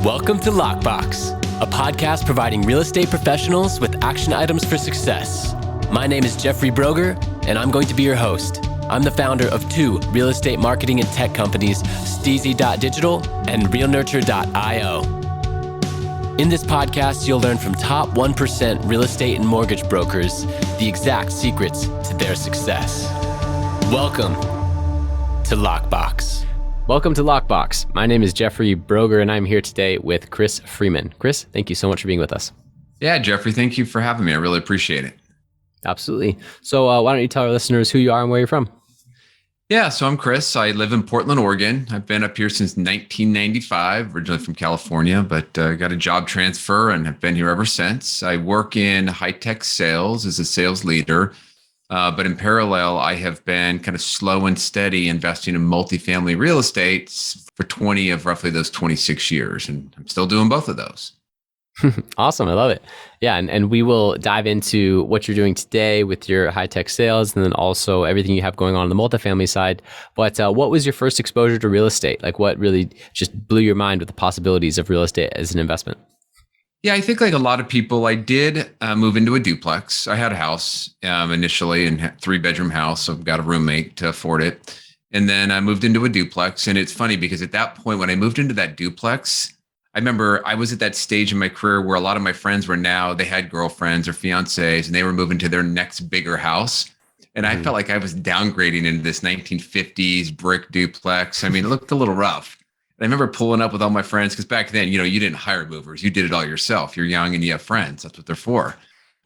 Welcome to Lockbox, a podcast providing real estate professionals with action items for success. My name is Jeffrey Brogger, and I'm going to be your host. I'm the founder of two real estate marketing and tech companies, STEEZY.Digital and RealNurture.io. In this podcast, you'll learn from top 1% real estate and mortgage brokers the exact secrets to their success. Welcome to Lockbox. Welcome to Lockbox. My name is Jeffrey Brogger, and I'm here today with Chris Freeman. Chris, thank you so much for being with us. Yeah, Jeffrey, thank you for having me. I really appreciate it. Absolutely. So why don't you tell our listeners who you are and where you're from? Yeah, so I'm Chris. I live in Portland, Oregon. I've been up here since 1995, originally from California, but got a job transfer and have been here ever since. I work in high-tech sales as a sales leader. But in parallel, I have been kind of slow and steady investing in multifamily real estate for 20 of roughly those 26 years. And I'm still doing both of those. Awesome. I love it. Yeah. And we will dive into what you're doing today with your high-tech sales and then also everything you have going on the multifamily side. But what was your first exposure to real estate? Like what really just blew your mind with the possibilities of real estate as an investment? Yeah, I think like a lot of people, I did move into a duplex. I had a house initially and 3-bedroom house. So I've got a roommate to afford it. And then I moved into a duplex. And it's funny because at that point, when I moved into that duplex, I remember I was at that stage in my career where a lot of my friends were now, they had girlfriends or fiancés and they were moving to their next bigger house. And I felt like I was downgrading into this 1950s brick duplex. I mean, it looked a little rough. I remember pulling up with all my friends because back then, you didn't hire movers. You did it all yourself. You're young and you have friends. That's what they're for. And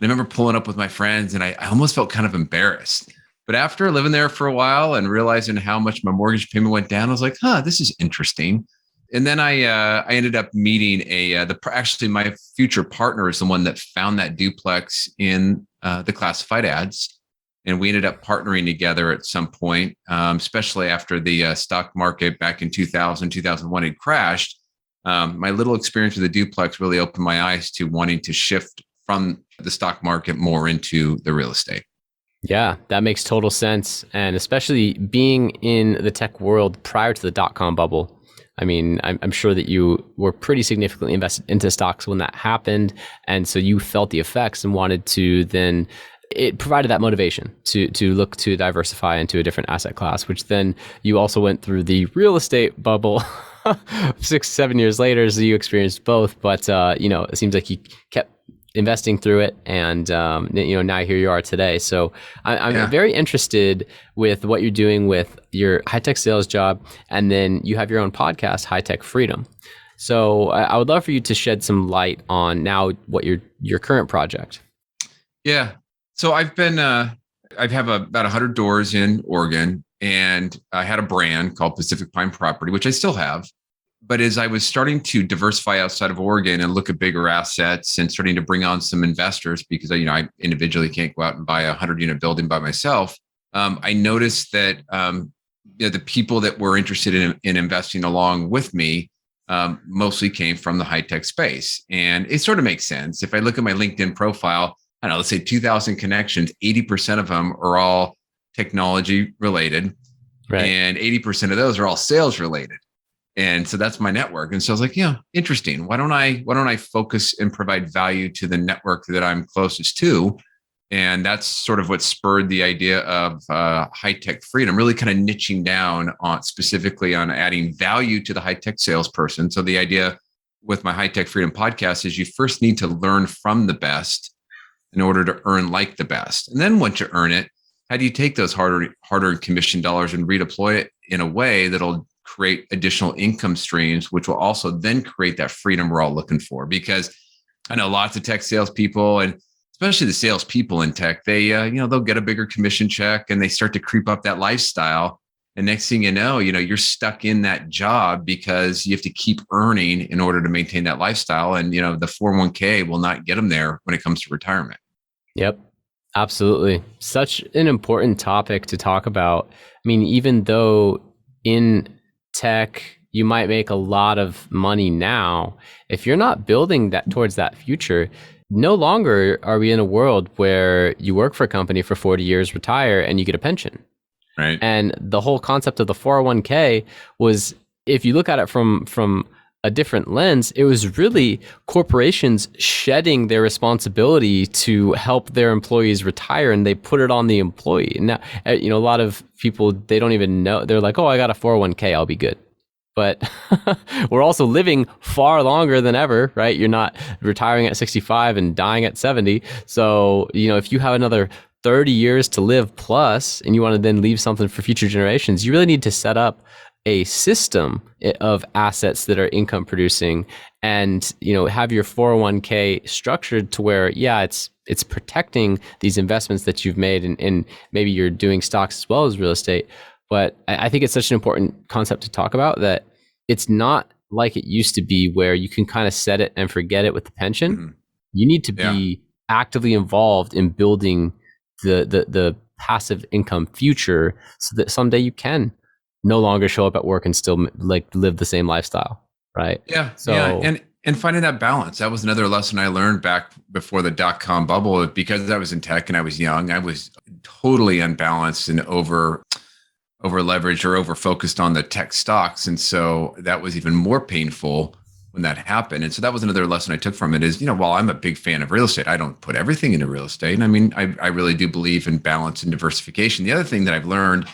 I remember pulling up with my friends and I almost felt kind of embarrassed. But after living there for a while and realizing how much my mortgage payment went down, I was like, this is interesting. And then I ended up meeting actually my future partner is the one that found that duplex in the classified ads. And we ended up partnering together at some point, especially after the stock market back in 2001 had crashed. My little experience with the duplex really opened my eyes to wanting to shift from the stock market more into the real estate. Yeah, that makes total sense. And especially being in the tech world prior to the dot-com bubble. I mean, I'm sure that you were pretty significantly invested into stocks when that happened. And so you felt the effects and wanted to then it provided that motivation to look to diversify into a different asset class, which then you also went through the real estate bubble 6-7 years later. So you experienced both, but it seems like you kept investing through it. And, now here you are today. So I'm very interested with what you're doing with your high-tech sales job. And then you have your own podcast, High-Tech Freedom. So I would love for you to shed some light on now what your current project. Yeah. So I have about 100 doors in Oregon, and I had a brand called Pacific Pine Property, which I still have. But as I was starting to diversify outside of Oregon and look at bigger assets and starting to bring on some investors, because I individually can't go out and buy a 100-unit building by myself, I noticed that the people that were interested in investing along with me mostly came from the high-tech space. And it sort of makes sense. If I look at my LinkedIn profile, I don't know, let's say 2,000 connections, 80% of them are all technology related. Right. And 80% of those are all sales related. And so that's my network. And so I was like, interesting. Why don't I focus and provide value to the network that I'm closest to? And that's sort of what spurred the idea of high-tech freedom, really kind of niching down on specifically on adding value to the high-tech salesperson. So the idea with my high-tech freedom podcast is you first need to learn from the best in order to earn like the best. And then once you earn it, how do you take those hard-earned commission dollars and redeploy it in a way that'll create additional income streams, which will also then create that freedom we're all looking for? Because I know lots of tech salespeople, and especially the salespeople in tech, they they'll get a bigger commission check and they start to creep up that lifestyle. And next thing you know, you're stuck in that job because you have to keep earning in order to maintain that lifestyle. And, the 401k will not get them there when it comes to retirement. Yep, absolutely. Such an important topic to talk about. I mean, even though in tech, you might make a lot of money now, if you're not building that towards that future, no longer are we in a world where you work for a company for 40 years, retire, and you get a pension. Right. And the whole concept of the 401k was, if you look at it from a different lens, it was really corporations shedding their responsibility to help their employees retire, and they put it on the employee. Now, a lot of people, they don't even know. They're like, oh, I got a 401k, I'll be good. But we're also living far longer than ever, right? You're not retiring at 65 and dying at 70. So, if you have another 30 years to live plus, and you want to then leave something for future generations, you really need to set up a system of assets that are income producing, and have your 401k structured to where it's protecting these investments that you've made, and maybe you're doing stocks as well as real estate. But I think it's such an important concept to talk about, that it's not like it used to be where you can kind of set it and forget it with the pension. Mhm. You need to be actively involved in building the passive income future, so that someday you can no longer show up at work and still live the same lifestyle, right? Yeah. So, yeah. And finding that balance. That was another lesson I learned back before the dot-com bubble. Because I was in tech and I was young, I was totally unbalanced and over leveraged or over focused on the tech stocks. And so that was even more painful when that happened. And so that was another lesson I took from it is, while I'm a big fan of real estate, I don't put everything into real estate. And I mean, I really do believe in balance and diversification. The other thing that I've learned,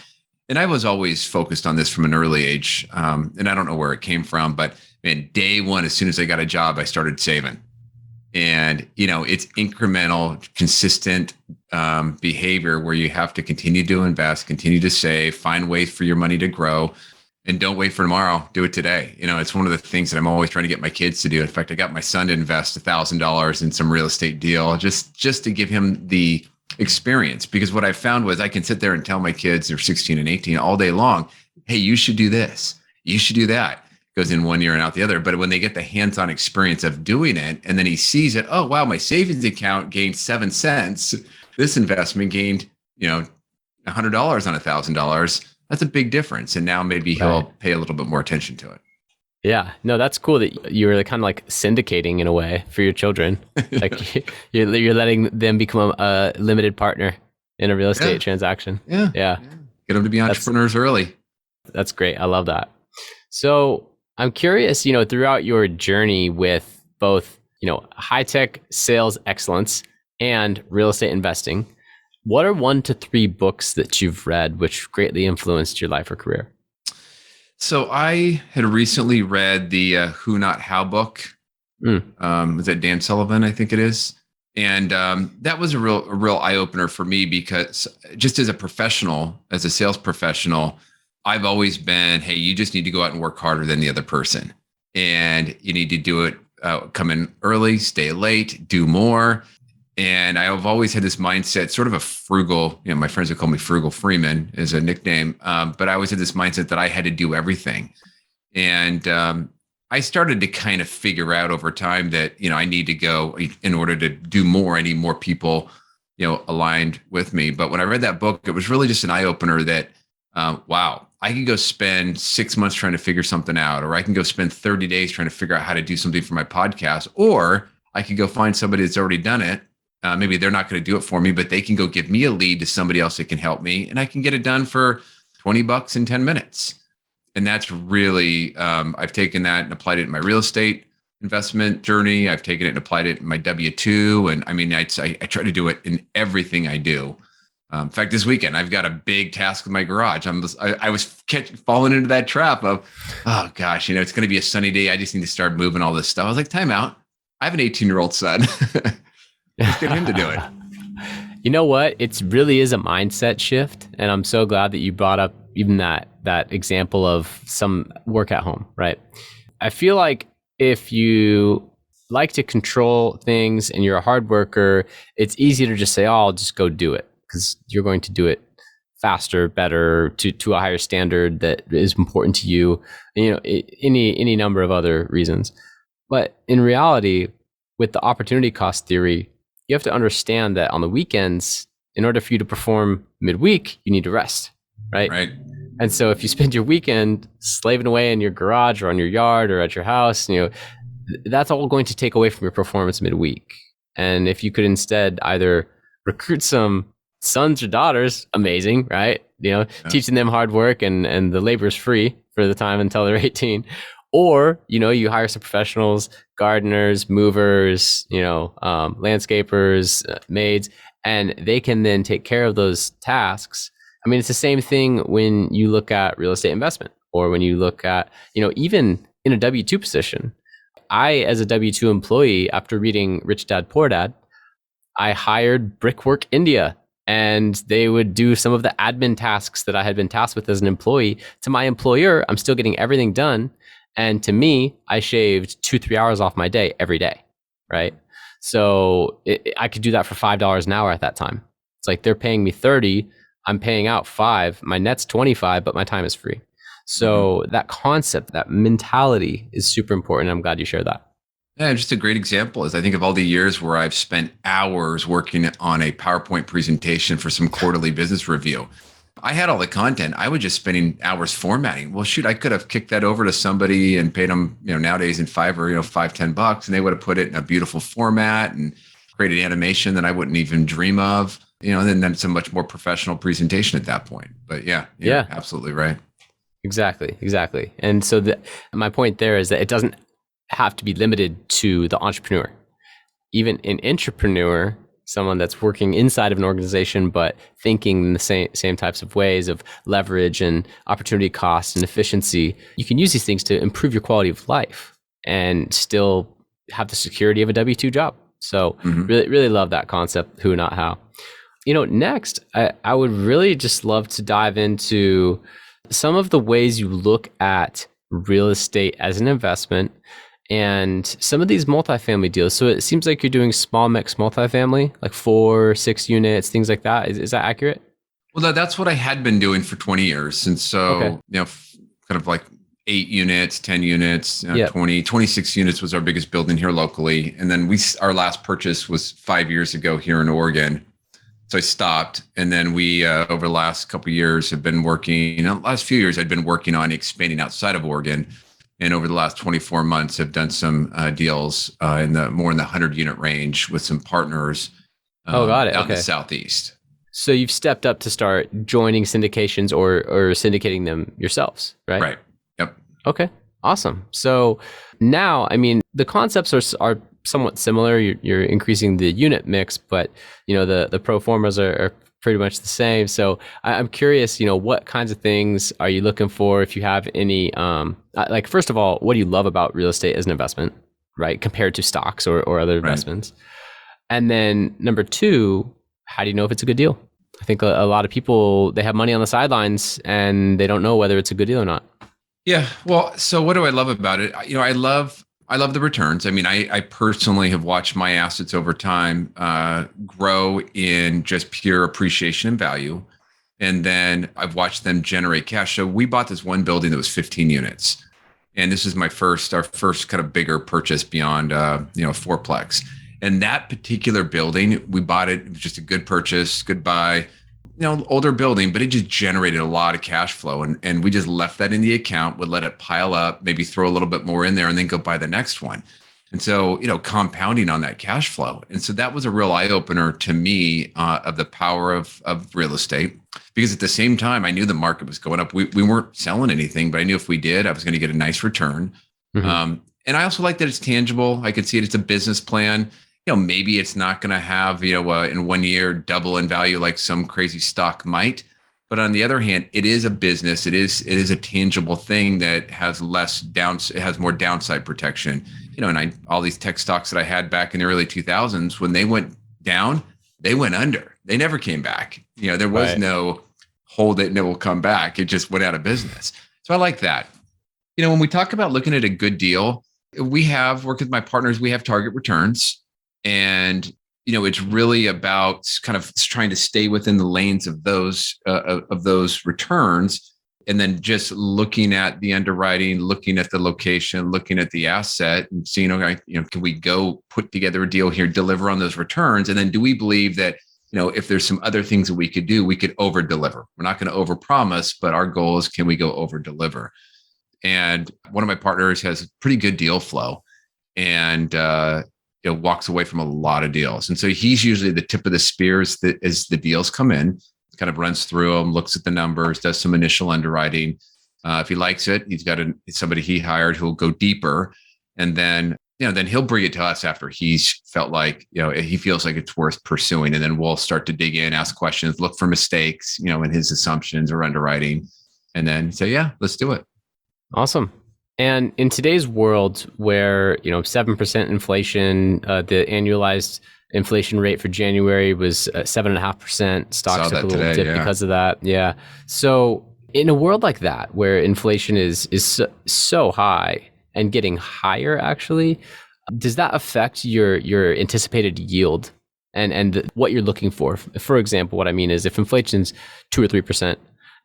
and I was always focused on this from an early age, and I don't know where it came from, but man, day one, as soon as I got a job, I started saving. And, it's incremental, consistent behavior where you have to continue to invest, continue to save, find ways for your money to grow, and don't wait for tomorrow. Do it today. It's one of the things that I'm always trying to get my kids to do. In fact, I got my son to invest $1,000 in some real estate deal just to give him the experience. Because what I found was I can sit there and tell my kids, they're 16 and 18 all day long, hey, you should do this. You should do that. Goes in one ear and out the other. But when they get the hands-on experience of doing it, and then he sees it, oh, wow, my savings account gained 7 cents. This investment gained, $100 on $1,000. That's a big difference. And now maybe he'll pay a little bit more attention to it. Yeah, no, that's cool that you're kind of like syndicating in a way for your children. Like you're letting them become a limited partner in a real estate transaction. Yeah. Get them to be entrepreneurs early. That's great. I love that. So I'm curious, throughout your journey with both, high tech sales excellence and real estate investing, what are 1 to 3 books that you've read which greatly influenced your life or career? So I had recently read the Who Not How book. Is that Dan Sullivan? I think it is. And that was a real eye opener for me, because just as a professional, as a sales professional, I've always been, hey, you just need to go out and work harder than the other person. And you need to do it, come in early, stay late, do more. And I've always had this mindset, sort of a frugal, my friends would call me Frugal Freeman as a nickname. But I always had this mindset that I had to do everything. And I started to kind of figure out over time that, I need to go, in order to do more, I need more people, aligned with me. But when I read that book, it was really just an eye opener that, wow, I can go spend 6 months trying to figure something out, or I can go spend 30 days trying to figure out how to do something for my podcast, or I can go find somebody that's already done it. Maybe they're not going to do it for me, but they can go give me a lead to somebody else that can help me, and I can get it done for $20 in 10 minutes. And that's really, I've taken that and applied it in my real estate investment journey. I've taken it and applied it in my W-2. And I mean, I try to do it in everything I do. In fact, this weekend, I've got a big task with my garage. I was falling into that trap of, oh gosh, it's going to be a sunny day. I just need to start moving all this stuff. I was like, time out. I have an 18-year-old son. Let's get him to do it. You know what? It really is a mindset shift. And I'm so glad that you brought up even that example of some work at home, right? I feel like if you like to control things and you're a hard worker, it's easy to just say, oh, I'll just go do it, because you're going to do it faster, better, to a higher standard that is important to you, and, any number of other reasons. But in reality, with the opportunity cost theory, you have to understand that on the weekends, in order for you to perform midweek, you need to rest, right? Right. And so if you spend your weekend slaving away in your garage or on your yard or at your house, that's all going to take away from your performance midweek. And if you could instead either recruit some sons or daughters, amazing, right? Teaching them hard work and the labor is free for the time until they're 18. Or, you hire some professionals, gardeners, movers, landscapers, maids, and they can then take care of those tasks. I mean, it's the same thing when you look at real estate investment, or when you look at, even in a W-2 position. I, as a W-2 employee, after reading Rich Dad, Poor Dad, I hired Brickwork India, and they would do some of the admin tasks that I had been tasked with as an employee. To my employer, I'm still getting everything done. And to me, I shaved 2-3 hours off my day every day, right? So I could do that for $5 an hour at that time. It's like they're paying me 30, I'm paying out 5, my net's 25, but my time is free. So that concept, that mentality is super important. I'm glad you shared that. Yeah, just a great example is I think of all the years where I've spent hours working on a PowerPoint presentation for some quarterly business review. I had all the content. I was just spending hours formatting. Well, shoot, I could have kicked that over to somebody and paid them, nowadays in Fiverr, $5-10, and they would have put it in a beautiful format and created animation that I wouldn't even dream of, and then it's a much more professional presentation at that point. But yeah, absolutely right. Exactly. And so my point there is that it doesn't have to be limited to the entrepreneur. Even an intrapreneur, someone that's working inside of an organization, but thinking in the same types of ways of leverage and opportunity cost and efficiency, you can use these things to improve your quality of life and still have the security of a W-2 job. So really love that concept, who, not how. Next, I would really just love to dive into some of the ways you look at real estate as an investment and some of these multifamily deals. So it seems like you're doing small mix multifamily, like 4-6 units, things like that. Is that accurate? Well, that's what I had been doing for 20 years. And so, kind of like 8 units, 10 units, 20, 26 units was our biggest building here locally. And then our last purchase was 5 years ago here in Oregon. So I stopped. And then we, over the last couple of years, have been working, last few years, I'd been working on expanding outside of Oregon. And over the last 24 months, have done some deals in the 100 unit range with some partners got it. out in the Southeast. So you've stepped up to start joining syndications or syndicating them yourselves, right? Right. Yep. Okay. Awesome. So now, I mean, the concepts are somewhat similar. You're increasing the unit mix, but the pro formas are pretty much the same. So I'm curious, what kinds of things are you looking for? If you have any, first of all, what do you love about real estate as an investment, right? Compared to stocks or other investments. And then number 2, how do you know if it's a good deal? I think a lot of people, they have money on the sidelines and they don't know whether it's a good deal or not. Yeah. Well, so what do I love about it? I love the returns. I mean, I personally have watched my assets over time grow in just pure appreciation and value. And then I've watched them generate cash. So we bought this one building that was 15 units. And this is our first kind of bigger purchase beyond, fourplex. And that particular building, we bought it. It was just a good purchase, good buy. Older building, but it just generated a lot of cash flow. And we just left that in the account, would let it pile up, maybe throw a little bit more in there and then go buy the next one. And so, compounding on that cash flow. And so that was a real eye opener to me of the power of real estate, because at the same time, I knew the market was going up. We weren't selling anything, but I knew if we did, I was going to get a nice return. And I also like that it's tangible. I could see it. It's a business plan. Maybe it's not going to have, in 1 year double in value like some crazy stock might. But on the other hand, it is a business. It is a tangible thing that has it has more downside protection. And all these tech stocks that I had back in the early 2000s, when they went down, they went under. They never came back. There was no hold it and it will come back. It just went out of business. So I like that. When we talk about looking at a good deal, worked with my partners, we have target returns. And, it's really about kind of trying to stay within the lanes of those returns, and then just looking at the underwriting, looking at the location, looking at the asset, and seeing, okay, can we go put together a deal here, deliver on those returns? And then do we believe that, if there's some other things that we could do, we could over deliver? We're not going to over promise, but our goal is, can we go over deliver? And one of my partners has pretty good deal flow, and walks away from a lot of deals. And so he's usually the tip of the spears as the deals come in, kind of runs through them, looks at the numbers, does some initial underwriting. If he likes it, he's got somebody he hired who'll go deeper, and then then he'll bring it to us after he's felt like he feels like it's worth pursuing, and then we'll start to dig in, ask questions, look for mistakes in his assumptions or underwriting, and then say, yeah, let's do it. Awesome. And in today's world where 7% inflation, the annualized inflation rate for January was 7.5%. Stocks took a little dip because of that. Yeah. So in a world like that, where inflation is so high and getting higher, actually, does that affect your anticipated yield and what you're looking for? For example, what I mean is if inflation's 2 or 3%,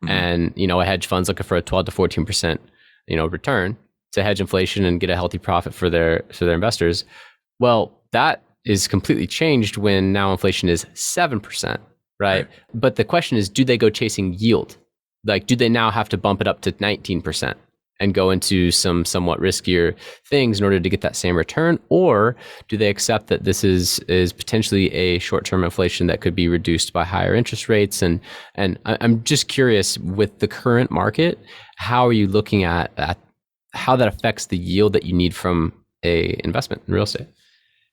and a hedge fund's looking for a 12 to 14% return to hedge inflation and get a healthy profit for their investors, well, that is completely changed when now inflation is 7%, right? But the question is, do they go chasing yield? Like, do they now have to bump it up to 19% and go into some somewhat riskier things in order to get that same return? Or do they accept that this is potentially a short-term inflation that could be reduced by higher interest rates? And I'm just curious, with the current market, how are you looking at how that affects the yield that you need from a investment in real estate?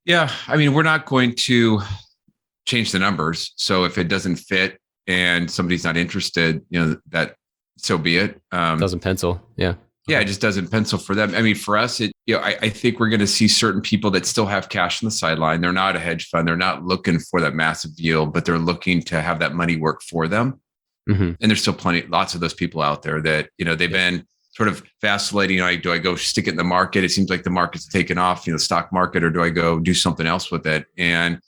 Yeah, I mean, we're not going to change the numbers. So if it doesn't fit and somebody's not interested, that so be it. Doesn't pencil. Yeah. Yeah, it just doesn't pencil for them. I mean, for us, I think we're going to see certain people that still have cash on the sideline. They're not a hedge fund. They're not looking for that massive yield, but they're looking to have that money work for them. And there's still lots of those people out there that, they've been sort of vacillating. Do I go stick it in the market? It seems like the market's taken off, the stock market, or do I go do something else with it? And,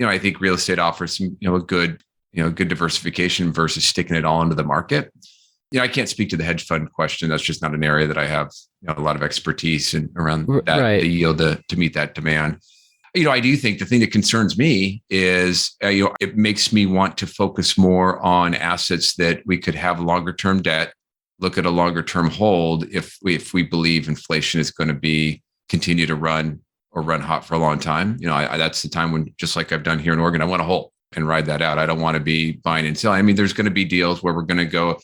I think real estate offers some, a good diversification versus sticking it all into the market. I can't speak to the hedge fund question. That's just not an area that I have a lot of expertise in around that, the yield to meet that demand. I do think the thing that concerns me is, it makes me want to focus more on assets that we could have longer term debt, look at a longer term hold if we believe inflation is going to continue to run hot for a long time. That's the time when, just like I've done here in Oregon, I want to hold and ride that out. I don't want to be buying and selling. I mean, there's going to be deals where we're going to go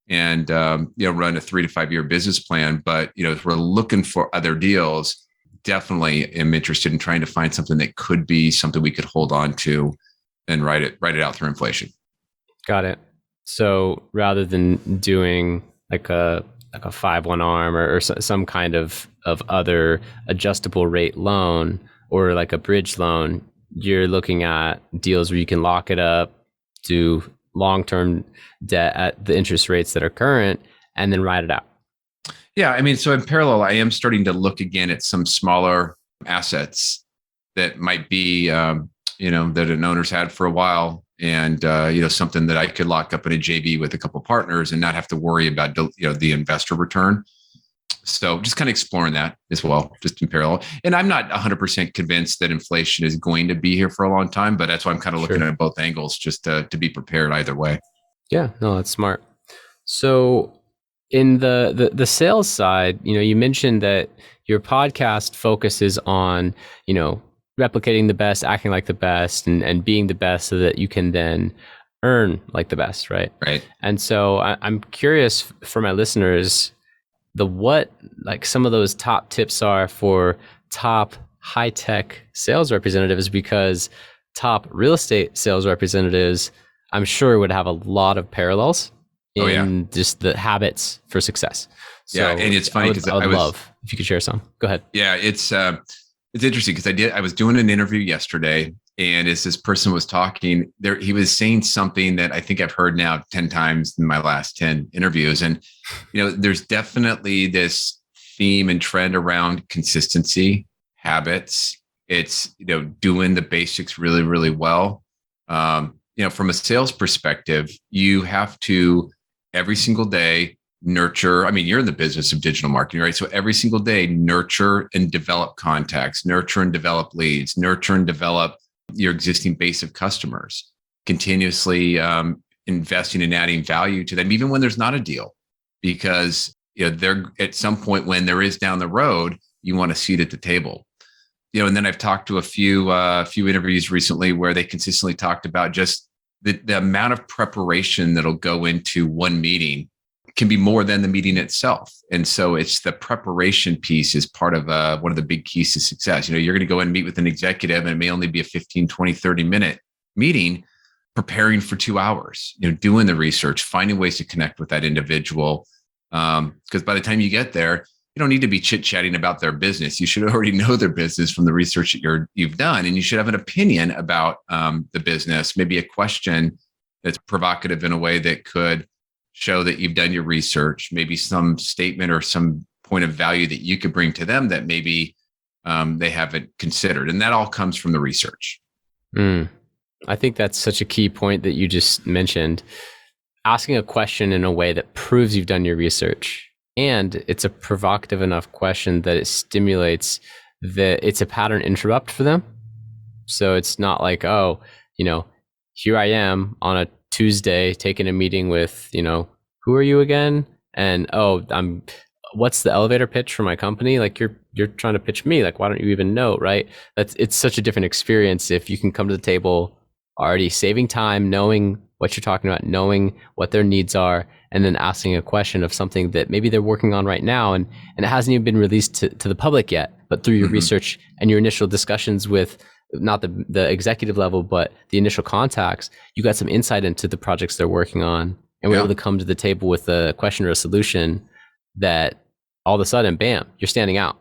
and run a 3 to 5 year business plan. But if we're looking for other deals, definitely am interested in trying to find something that could be something we could hold on to and ride it out through inflation. Got it. So rather than doing like a 5/1 ARM or some kind of other adjustable rate loan or like a bridge loan, you're looking at deals where you can lock it up, do long-term debt at the interest rates that are current, and then ride it out. Yeah, I mean, so in parallel, I am starting to look again at some smaller assets that might be, that an owner's had for a while, and something that I could lock up in a JV with a couple of partners and not have to worry about the investor return. So just kind of exploring that as well, just in parallel. And I'm not 100% convinced that inflation is going to be here for a long time, but that's why I'm kind of looking at both angles, just to be prepared either way. Yeah, no, that's smart. So in the sales side, you mentioned that your podcast focuses on, replicating the best, acting like the best, and being the best so that you can then earn like the best, right? Right. And so I'm curious for my listeners, some of those top tips are for top high-tech sales representatives, because top real estate sales representatives, I'm sure, would have a lot of parallels in just the habits for success. So and it's funny because I would love if you could share some. Go ahead. Yeah, it's interesting because I was doing an interview yesterday, and as this person was talking there, he was saying something that I think I've heard now 10 times in my last 10 interviews. And, there's definitely this theme and trend around consistency, habits. It's, doing the basics really, really well. From a sales perspective, you have to every single day nurture. I mean, you're in the business of digital marketing, right? So every single day, nurture and develop contacts, nurture and develop leads, nurture and develop your existing base of customers, continuously investing and adding value to them, even when there's not a deal, because they're at some point when there is down the road, you want a seat at the table. And then I've talked to a few interviews recently where they consistently talked about just the amount of preparation that'll go into one meeting can be more than the meeting itself. And so it's the preparation piece is part of one of the big keys to success. You're going to go in and meet with an executive, and it may only be a 15, 20, 30-minute meeting, preparing for 2 hours, doing the research, finding ways to connect with that individual. Because by the time you get there, you don't need to be chit-chatting about their business. You should already know their business from the research that you've done, and you should have an opinion about the business, maybe a question that's provocative in a way that could show that you've done your research, maybe some statement or some point of value that you could bring to them that maybe they haven't considered. And that all comes from the research. I think that's such a key point that you just mentioned. Asking a question in a way that proves you've done your research. And it's a provocative enough question that it stimulates it's a pattern interrupt for them. So it's not like, oh, here I am on a Tuesday taking a meeting with, who are you again? And what's the elevator pitch for my company? Like you're trying to pitch me. Like, why don't you even know, right? It's such a different experience if you can come to the table already saving time, knowing what you're talking about, knowing what their needs are, and then asking a question of something that maybe they're working on right now and it hasn't even been released to the public yet, but through your research and your initial discussions with not the executive level, but the initial contacts, you got some insight into the projects they're working on, and we're able to come to the table with a question or a solution that all of a sudden, bam, you're standing out,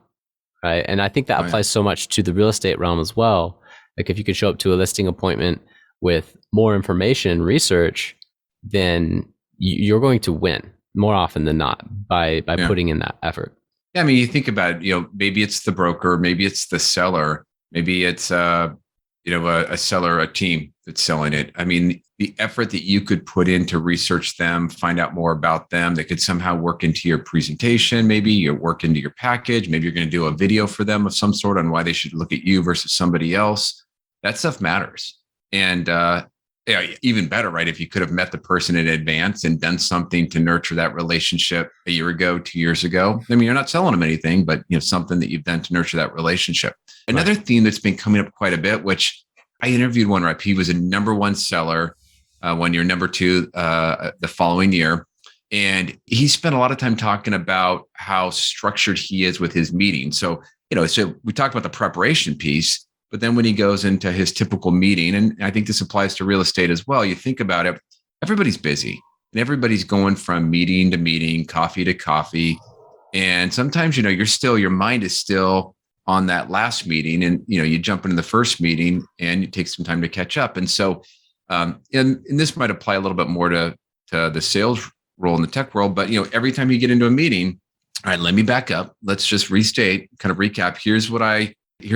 right? And I think that applies so much to the real estate realm as well. Like if you could show up to a listing appointment with more information, research, then you're going to win more often than not by putting in that effort. Yeah, I mean, you think about it, maybe it's the broker, maybe it's the seller, maybe it's a seller, a team that's selling it. I mean, the effort that you could put in to research them, find out more about them, that could somehow work into your presentation, maybe you work into your package, maybe you're going to do a video for them of some sort on why they should look at you versus somebody else. That stuff matters. And even better, right? If you could have met the person in advance and done something to nurture that relationship a year ago, 2 years ago. I mean, you're not selling them anything, but something that you've done to nurture that relationship. Another theme that's been coming up quite a bit, which I interviewed one rep. He was a number one seller 1 year, number two the following year. And he spent a lot of time talking about how structured he is with his meetings. So, so we talked about the preparation piece, but then when he goes into his typical meeting, and I think this applies to real estate as well, you think about it, everybody's busy and everybody's going from meeting to meeting, coffee to coffee. And sometimes, your mind is still on that last meeting, and, you jump into the first meeting and it takes some time to catch up. And so, and this might apply a little bit more to the sales role in the tech world, but, every time you get into a meeting, all right, let me back up. Let's just restate, kind of recap. Here's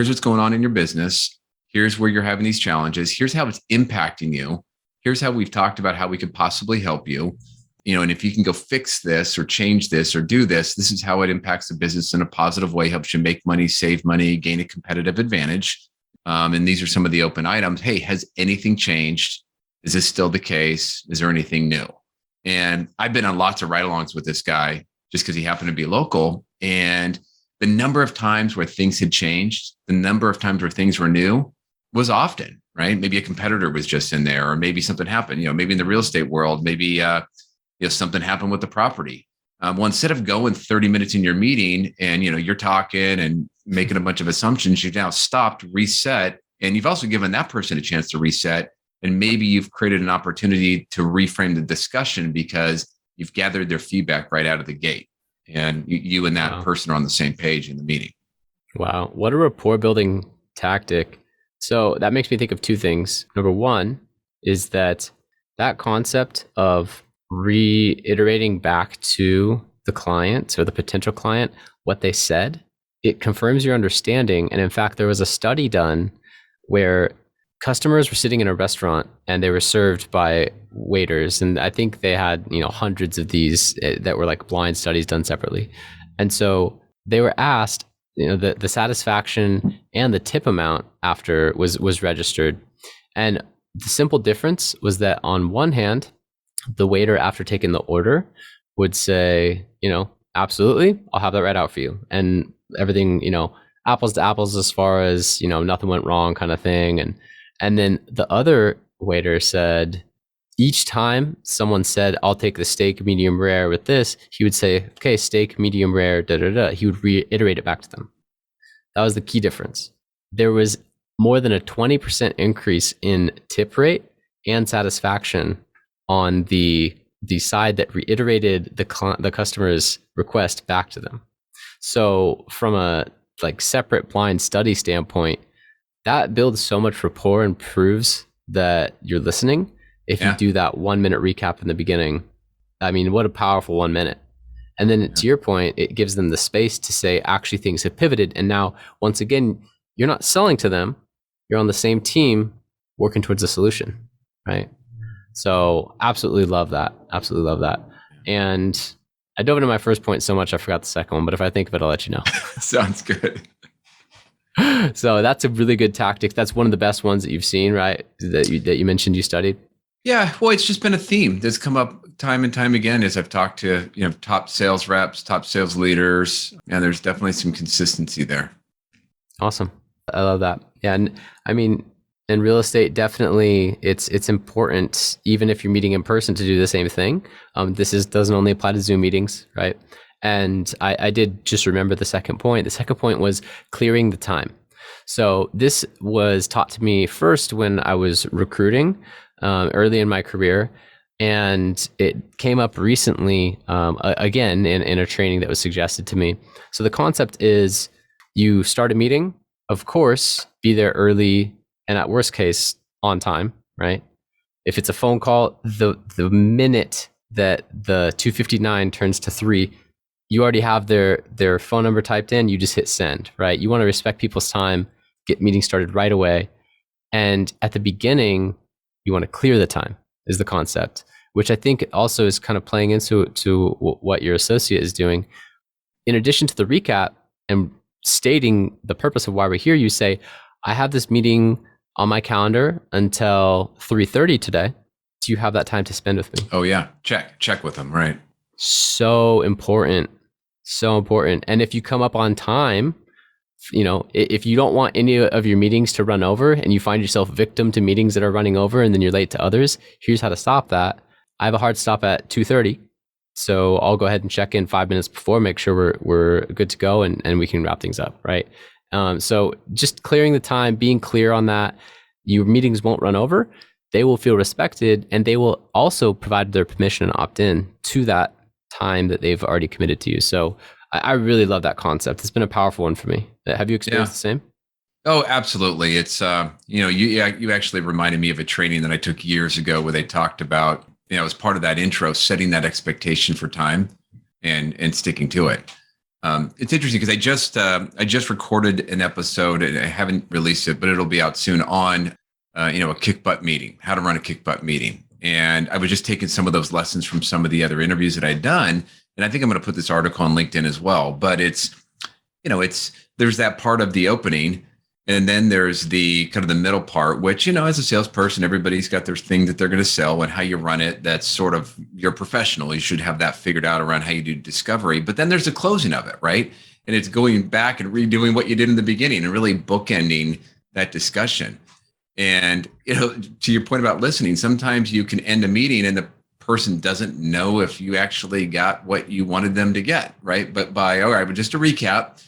what's going on in your business. Here's where you're having these challenges. Here's how it's impacting you. Here's how we've talked about how we could possibly help you. And if you can go fix this or change this or do this, this is how it impacts the business in a positive way, helps you make money, save money, gain a competitive advantage. And these are some of the open items. Hey, has anything changed? Is this still the case? Is there anything new? And I've been on lots of ride-alongs with this guy just because he happened to be local. And the number of times where things had changed, the number of times where things were new was often, right? Maybe a competitor was just in there, or maybe something happened, maybe in the real estate world, maybe something happened with the property. Well, instead of going 30 minutes in your meeting and, you're talking and making a bunch of assumptions, you've now stopped, reset, and you've also given that person a chance to reset. And maybe you've created an opportunity to reframe the discussion because you've gathered their feedback right out of the gate. And you and that person are on the same page in the meeting. Wow. What a rapport building tactic. So that makes me think of two things. Number one is that concept of reiterating back to the client or the potential client what they said, it confirms your understanding. And in fact, there was a study done where customers were sitting in a restaurant and they were served by waiters. And I think they had, hundreds of these that were like blind studies done separately. And so they were asked, the satisfaction and the tip amount after was registered. And the simple difference was that on one hand, the waiter, after taking the order, would say, absolutely, I'll have that right out for you. And everything, apples to apples as far as, nothing went wrong kind of thing. And then the other waiter said, each time someone said, I'll take the steak medium rare with this, he would say, okay, steak medium rare, da da da. He would reiterate it back to them. That was the key difference. There was more than a 20% increase in tip rate and satisfaction on the side that reiterated the customer's request back to them. So from a like separate blind study standpoint, that builds so much rapport and proves that you're listening. If you do that 1 minute recap in the beginning, I mean, what a powerful 1 minute. And then to your point, it gives them the space to say, actually, things have pivoted. And now, once again, you're not selling to them. You're on the same team working towards a solution, right? So absolutely love that. Absolutely love that. And I dove into my first point so much, I forgot the second one. But if I think of it, I'll let you know. Sounds good. So that's a really good tactic. That's one of the best ones that you've seen, right? That you mentioned you studied. Yeah, well, it's just been a theme that's come up time and time again as I've talked to top sales reps, top sales leaders, and there's definitely some consistency there. Awesome, I love that. Yeah, and I mean, in real estate, definitely, it's important, even if you're meeting in person, to do the same thing. This doesn't only apply to Zoom meetings, right? And I did just remember the second point. The second point was clearing the time. So this was taught to me first when I was recruiting early in my career, and it came up recently again in a training that was suggested to me. So the concept is you start a meeting, of course, be there early and at worst case on time, right? If it's a phone call, the minute that the 2:59 turns to 3, you already have their phone number typed in, you just hit send, right? You want to respect people's time, get meetings started right away. And at the beginning, you want to clear the time is the concept, which I think also is kind of playing into what your associate is doing. In addition to the recap and stating the purpose of why we're here, you say, I have this meeting on my calendar until 3:30 today. Do you have that time to spend with me? Oh yeah, check with them, right? So important. And if you come up on time, if you don't want any of your meetings to run over and you find yourself victim to meetings that are running over and then you're late to others, here's how to stop that. I have a hard stop at 2:30. So I'll go ahead and check in 5 minutes before, make sure we're good to go and we can wrap things up, right? So just clearing the time, being clear on that, your meetings won't run over. They will feel respected, and they will also provide their permission and opt in to that time that they've already committed to you. So I really love that concept. It's been a powerful one for me. Have you experienced the same? Oh, absolutely. It's, you actually reminded me of a training that I took years ago where they talked about, as part of that intro, setting that expectation for time and sticking to it. It's interesting because I just recorded an episode and I haven't released it, but it'll be out soon on, a kick butt meeting, how to run a kick butt meeting. And I was just taking some of those lessons from some of the other interviews that I'd done. And I think I'm going to put this article on LinkedIn as well, but there's that part of the opening. And then there's the kind of the middle part, which, as a salesperson, everybody's got their thing that they're going to sell and how you run it. That's sort of your professional. You should have that figured out around how you do discovery. But then there's the closing of it, right? And it's going back and redoing what you did in the beginning and really bookending that discussion. And, to your point about listening, sometimes you can end a meeting and the person doesn't know if you actually got what you wanted them to get, right? But all right, but just to recap,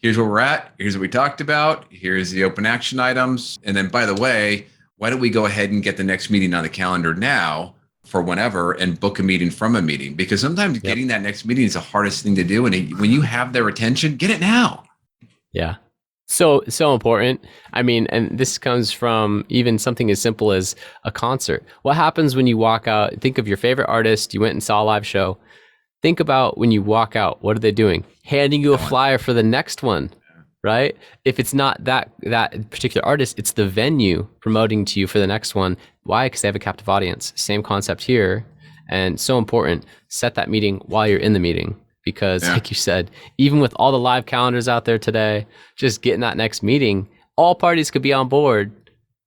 here's where we're at. Here's what we talked about. Here's the open action items. And then, by the way, why don't we go ahead and get the next meeting on the calendar now for whenever and book a meeting from a meeting? Because sometimes getting that next meeting is the hardest thing to do. And when you have their attention, get it now. Yeah. So important. I mean, and this comes from even something as simple as a concert. What happens when you walk out? Think of your favorite artist. You went and saw a live show. Think about when you walk out, what are they doing? Handing you a flyer for the next one, right? If it's not that particular artist, it's the venue promoting to you for the next one. Why? Because they have a captive audience. Same concept here. And so important, set that meeting while you're in the meeting. Because like you said, even with all the live calendars out there today, just getting that next meeting, all parties could be on board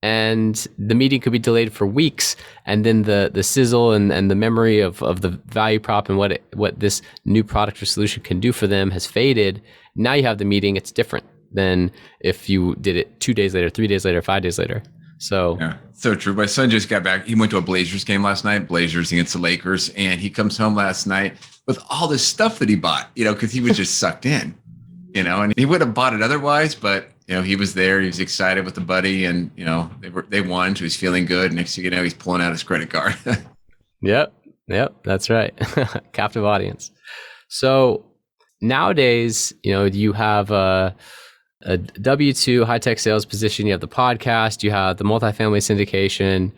and the meeting could be delayed for weeks. And then the sizzle and the memory of the value prop and what this new product or solution can do for them has faded. Now you have the meeting, it's different than if you did it 2 days later, 3 days later, 5 days later. So Yeah, so true. My son just got back. He went to a Blazers game last night, Blazers against the Lakers, and he comes home last night with all this stuff that he bought, because he was just sucked in, and he would have bought it otherwise, but he was there. He was excited with the buddy, and they won, so he's feeling good. Next thing you know, he's pulling out his credit card. Yep, that's right. Captive audience. So nowadays, you have a W-2 high-tech sales position, you have the podcast, you have the multifamily syndication,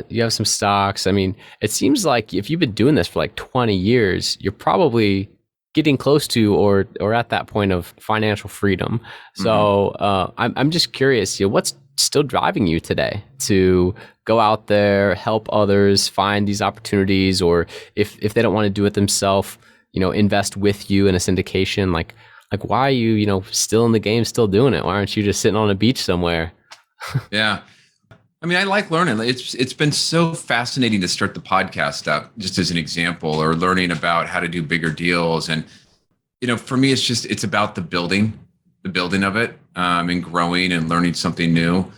you have some stocks. I mean, it seems like if you've been doing this for like 20 years, you're probably getting close to or at that point of financial freedom. So I'm just curious, what's still driving you today to go out there, help others find these opportunities, or if they don't want to do it themselves, invest with you in a syndication, like why are you, still in the game, still doing it? Why aren't you just sitting on a beach somewhere? Yeah. I mean, I like learning. It's been so fascinating to start the podcast up, just as an example, or learning about how to do bigger deals. And, for me, it's about the building of it, and growing and learning something new.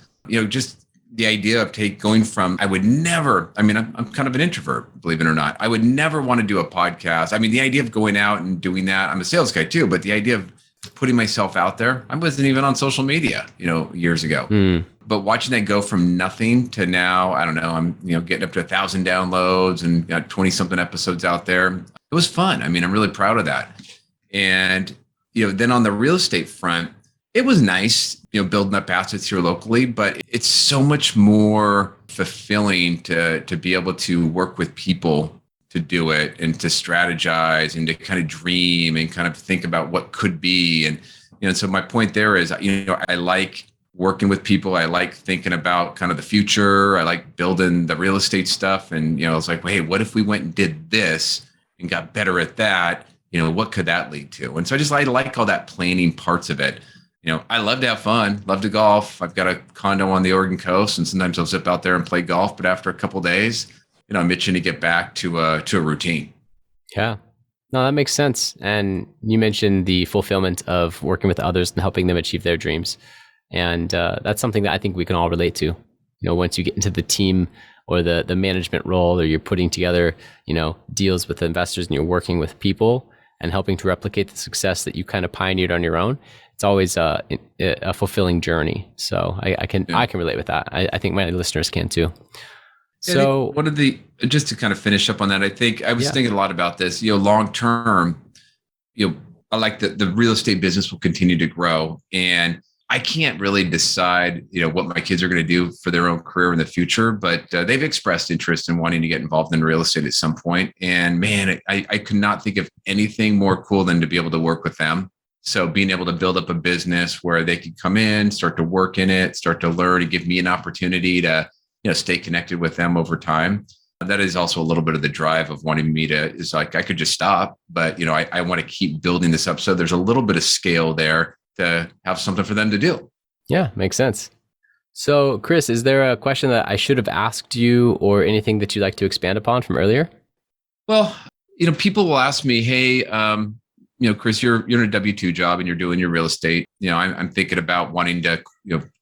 Just the idea of going from, I'm kind of an introvert, believe it or not. I would never want to do a podcast. I mean, the idea of going out and doing that, I'm a sales guy too, but the idea of putting myself out there, I wasn't even on social media, years ago. But watching that go from nothing to now, I don't know, I'm, getting up to 1,000 downloads and got 20 something episodes out there. It was fun. I mean, I'm really proud of that. And, then on the real estate front, it was nice, building up assets here locally, but it's so much more fulfilling to be able to work with people to do it and to strategize and to kind of dream and kind of think about what could be. And, so my point there is, I like working with people. I like thinking about kind of the future. I like building the real estate stuff. And, it's like, well, hey, what if we went and did this and got better at that? What could that lead to? And so I like all that planning parts of it. I love to have fun, love to golf. I've got a condo on the Oregon coast, and sometimes I'll zip out there and play golf. But after a couple of days, I'm itching to get back to a routine. Yeah, no, that makes sense. And you mentioned the fulfillment of working with others and helping them achieve their dreams. And that's something that I think we can all relate to. Once you get into the team or the management role, or you're putting together, deals with investors and you're working with people and helping to replicate the success that you kind of pioneered on your own, it's always a fulfilling journey. So I can relate with that. I think my listeners can too. So just to kind of finish up on that, I think I was thinking a lot about this, long term, I like the real estate business will continue to grow, and I can't really decide, what my kids are going to do for their own career in the future, but they've expressed interest in wanting to get involved in real estate at some point. And man, I could not think of anything more cool than to be able to work with them. So being able to build up a business where they could come in, start to work in it, start to learn, and give me an opportunity to, stay connected with them over time. That is also a little bit of the drive of wanting me to, is like, I could just stop, but, I want to keep building this up. So there's a little bit of scale there to have something for them to do. Yeah, makes sense. So Chris, is there a question that I should have asked you or anything that you'd like to expand upon from earlier? Well, people will ask me, hey, Chris, you're in a W-2 job and you're doing your real estate. I'm thinking about wanting to,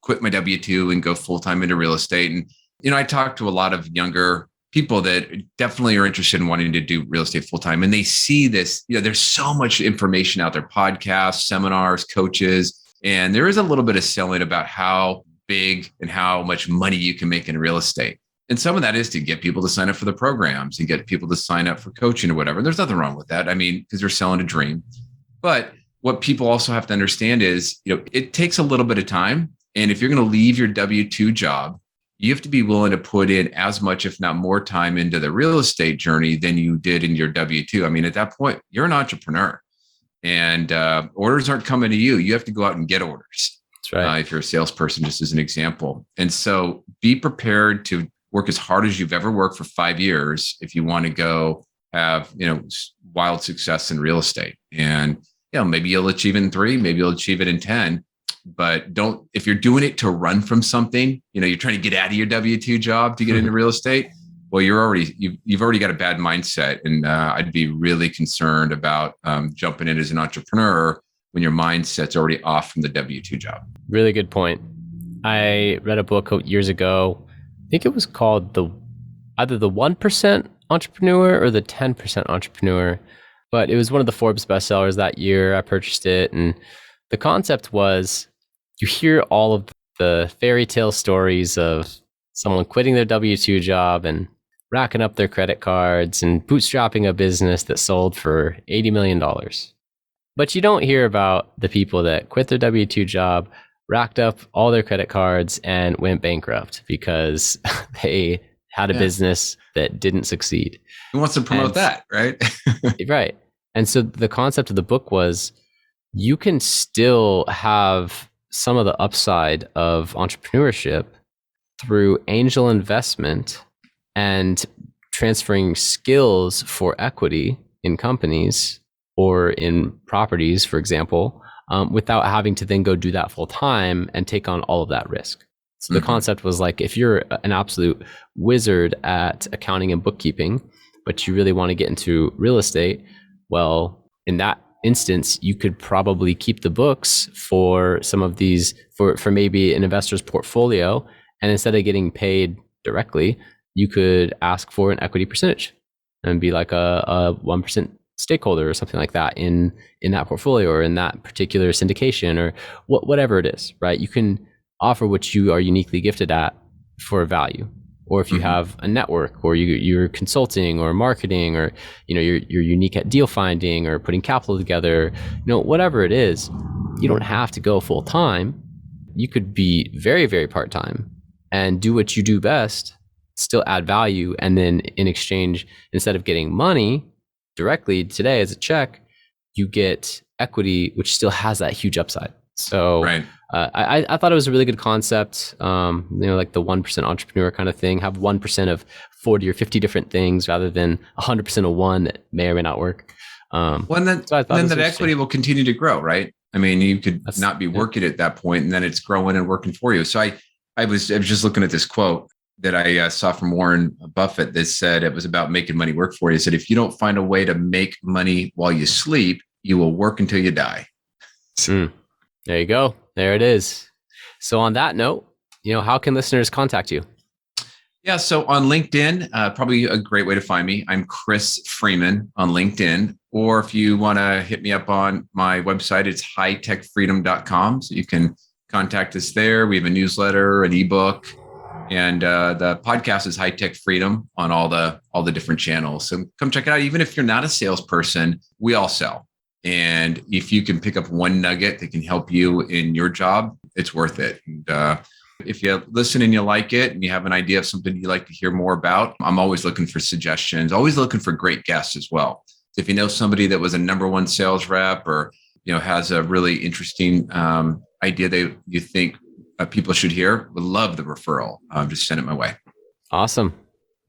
quit my W-2 and go full-time into real estate. And, I talk to a lot of younger people that definitely are interested in wanting to do real estate full-time. And they see this, there's so much information out there, podcasts, seminars, coaches, and there is a little bit of selling about how big and how much money you can make in real estate. And some of that is to get people to sign up for the programs and get people to sign up for coaching or whatever. There's nothing wrong with that. I mean, because they're selling a dream. But what people also have to understand is, it takes a little bit of time. And if you're going to leave your W-2 job, you have to be willing to put in as much, if not more time into the real estate journey than you did in your W-2. I mean, at that point, you're an entrepreneur and orders aren't coming to you. You have to go out and get orders. That's right. If you're a salesperson, just as an example. And so be prepared to work as hard as you've ever worked for 5 years if you want to go have, wild success in real estate. And, maybe you'll achieve it in 3, maybe you'll achieve it in 10. But if you're doing it to run from something, you're trying to get out of your W-2 job to get into real estate, well, you've already got a bad mindset. And I'd be really concerned about jumping in as an entrepreneur when your mindset's already off from the W-2 job. Really good point. I read a book years ago. I think it was called either the 1% Entrepreneur or the 10% Entrepreneur, but it was one of the Forbes bestsellers that year. I purchased it, and the concept was you hear all of the fairy tale stories of someone quitting their W-2 job and racking up their credit cards and bootstrapping a business that sold for $80 million. But you don't hear about the people that quit their W-2 job, racked up all their credit cards, and went bankrupt because they had a business that didn't succeed. Who wants to promote that, right? Right. And so the concept of the book was you can still have some of the upside of entrepreneurship through angel investment and transferring skills for equity in companies or in properties, for example, without having to then go do that full time and take on all of that risk. So the concept was like, if you're an absolute wizard at accounting and bookkeeping, but you really want to get into real estate, well, in that instance, you could probably keep the books for some of these, for maybe an investor's portfolio. And instead of getting paid directly, you could ask for an equity percentage and be like a 1% stakeholder or something like that in that portfolio or in that particular syndication or whatever it is, right? You can offer what you are uniquely gifted at for value. Or if you have a network, or you're consulting or marketing, or you're unique at deal finding or putting capital together, whatever it is, you don't have to go full time. You could be very, very part time and do what you do best, still add value, and then in exchange, instead of getting money directly today as a check, you get equity, which still has that huge upside. So right. I thought it was a really good concept, like the 1% entrepreneur kind of thing, have 1% of 40 or 50 different things rather than 100% of one that may or may not work. Then that equity will continue to grow, right? I mean, you could not be working at that point, and then it's growing and working for you. So I was just looking at this quote that I saw from Warren Buffett that said it was about making money work for you. It said, if you don't find a way to make money while you sleep, you will work until you die. There you go. There it is. So on that note, how can listeners contact you? Yeah. So on LinkedIn, probably a great way to find me. I'm Chris Freeman on LinkedIn. Or if you want to hit me up on my website, it's hightechfreedom.com. So you can contact us there. We have a newsletter, an ebook, and the podcast is High Tech Freedom on all the different channels. So come check it out. Even if you're not a salesperson, we all sell. And if you can pick up one nugget that can help you in your job, it's worth it. And if you listen and you like it and you have an idea of something you'd like to hear more about, I'm always looking for suggestions, always looking for great guests as well. So if you know somebody that was a number one sales rep or has a really interesting idea that you think people should hear, would love the referral. Just send it my way. Awesome.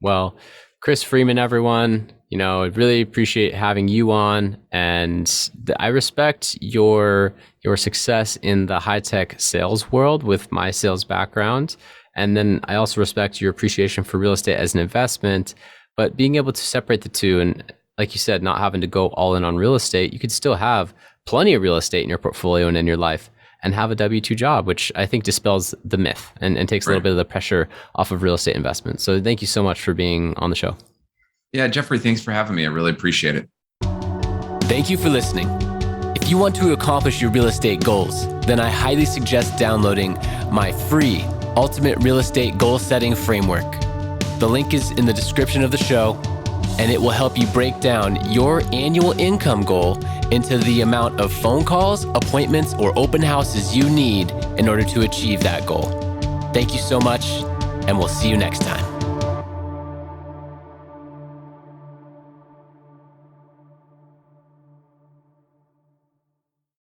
Well, Chris Freeman, everyone, I really appreciate having you on, and I respect your success in the high-tech sales world with my sales background. And then I also respect your appreciation for real estate as an investment, but being able to separate the two, and like you said, not having to go all in on real estate, you could still have plenty of real estate in your portfolio and in your life and have a W-2 job, which I think dispels the myth and takes a little bit of the pressure off of real estate investment. So thank you so much for being on the show. Yeah, Jeffrey, thanks for having me. I really appreciate it. Thank you for listening. If you want to accomplish your real estate goals, then I highly suggest downloading my free Ultimate Real Estate Goal Setting Framework. The link is in the description of the show, and it will help you break down your annual income goal into the amount of phone calls, appointments, or open houses you need in order to achieve that goal. Thank you so much, and we'll see you next time.